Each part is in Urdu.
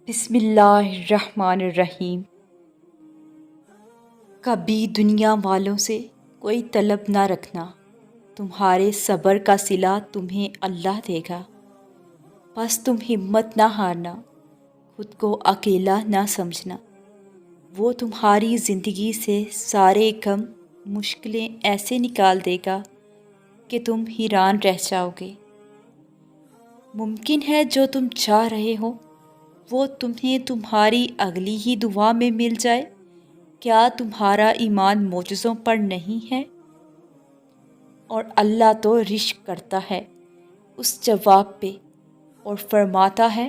بسم اللہ الرحمن الرحیم۔ کبھی دنیا والوں سے کوئی طلب نہ رکھنا، تمہارے صبر کا صلہ تمہیں اللہ دے گا۔ بس تم ہمت نہ ہارنا، خود کو اکیلا نہ سمجھنا۔ وہ تمہاری زندگی سے سارے غم مشکلیں ایسے نکال دے گا کہ تم حیران رہ جاؤ گے۔ ممکن ہے جو تم چاہ رہے ہو وہ تمہیں تمہاری اگلی ہی دعا میں مل جائے۔ کیا تمہارا ایمان معجزوں پر نہیں ہے؟ اور اللہ تو رشک کرتا ہے اس جواب پہ اور فرماتا ہے،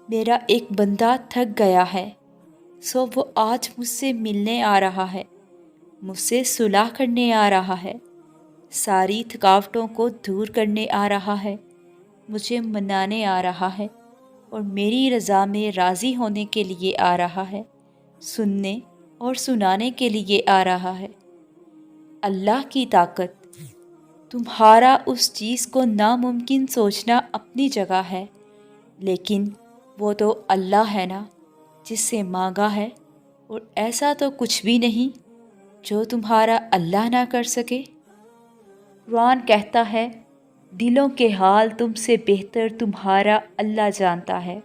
میرا ایک بندہ تھک گیا ہے سو وہ آج مجھ سے ملنے آ رہا ہے، مجھ سے صلح کرنے آ رہا ہے، ساری تھکاوٹوں کو دور کرنے آ رہا ہے، مجھے منانے آ رہا ہے اور میری رضا میں راضی ہونے کے لیے آ رہا ہے، سننے اور سنانے کے لیے آ رہا ہے۔ اللہ کی طاقت، تمہارا اس چیز کو ناممکن سوچنا اپنی جگہ ہے، لیکن وہ تو اللہ ہے نا جس سے مانگا ہے، اور ایسا تو کچھ بھی نہیں جو تمہارا اللہ نہ کر سکے۔ قرآن کہتا ہے، دلوں کے حال تم سے بہتر تمہارا اللہ جانتا ہے۔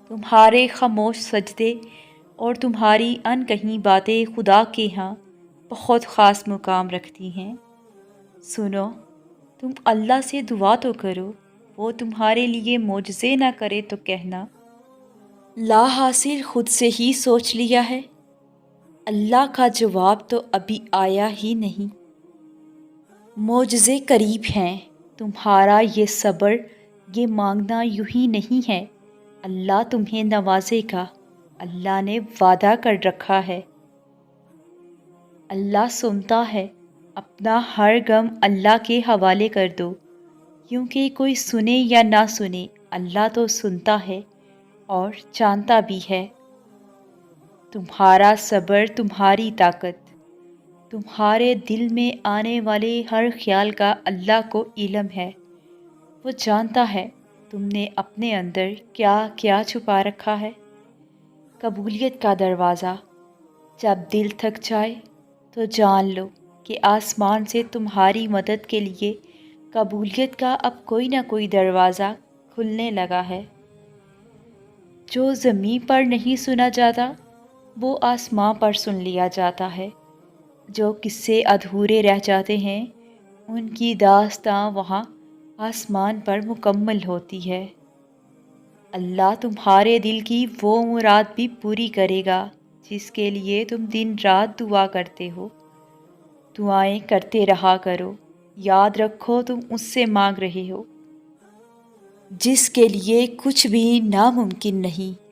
تمہارے خاموش سجدے اور تمہاری انکہی باتیں خدا کے ہاں بہت خاص مقام رکھتی ہیں۔ سنو، تم اللہ سے دعا تو کرو، وہ تمہارے لیے معجزے نہ کرے تو کہنا لا حاصل خود سے ہی سوچ لیا ہے۔ اللہ کا جواب تو ابھی آیا ہی نہیں۔ معجزے قریب ہیں، تمہارا یہ صبر، یہ مانگنا یوں ہی نہیں ہے۔ اللہ تمہیں نوازے گا، اللہ نے وعدہ کر رکھا ہے۔ اللہ سنتا ہے، اپنا ہر غم اللہ کے حوالے کر دو، کیونکہ کوئی سنے یا نہ سنے اللہ تو سنتا ہے اور جانتا بھی ہے۔ تمہارا صبر تمہاری طاقت، تمہارے دل میں آنے والے ہر خیال کا اللہ کو علم ہے۔ وہ جانتا ہے تم نے اپنے اندر کیا کیا چھپا رکھا ہے۔ قبولیت کا دروازہ، جب دل تھک جائے تو جان لو کہ آسمان سے تمہاری مدد کے لیے قبولیت کا اب کوئی نہ کوئی دروازہ کھلنے لگا ہے۔ جو زمین پر نہیں سنا جاتا وہ آسمان پر سن لیا جاتا ہے۔ جو قصے ادھورے رہ جاتے ہیں ان کی داستاں وہاں آسمان پر مکمل ہوتی ہے۔ اللہ تمہارے دل کی وہ مراد بھی پوری کرے گا جس کے لیے تم دن رات دعا کرتے ہو۔ دعائیں کرتے رہا کرو، یاد رکھو تم اس سے مانگ رہے ہو جس کے لیے کچھ بھی ناممکن نہیں۔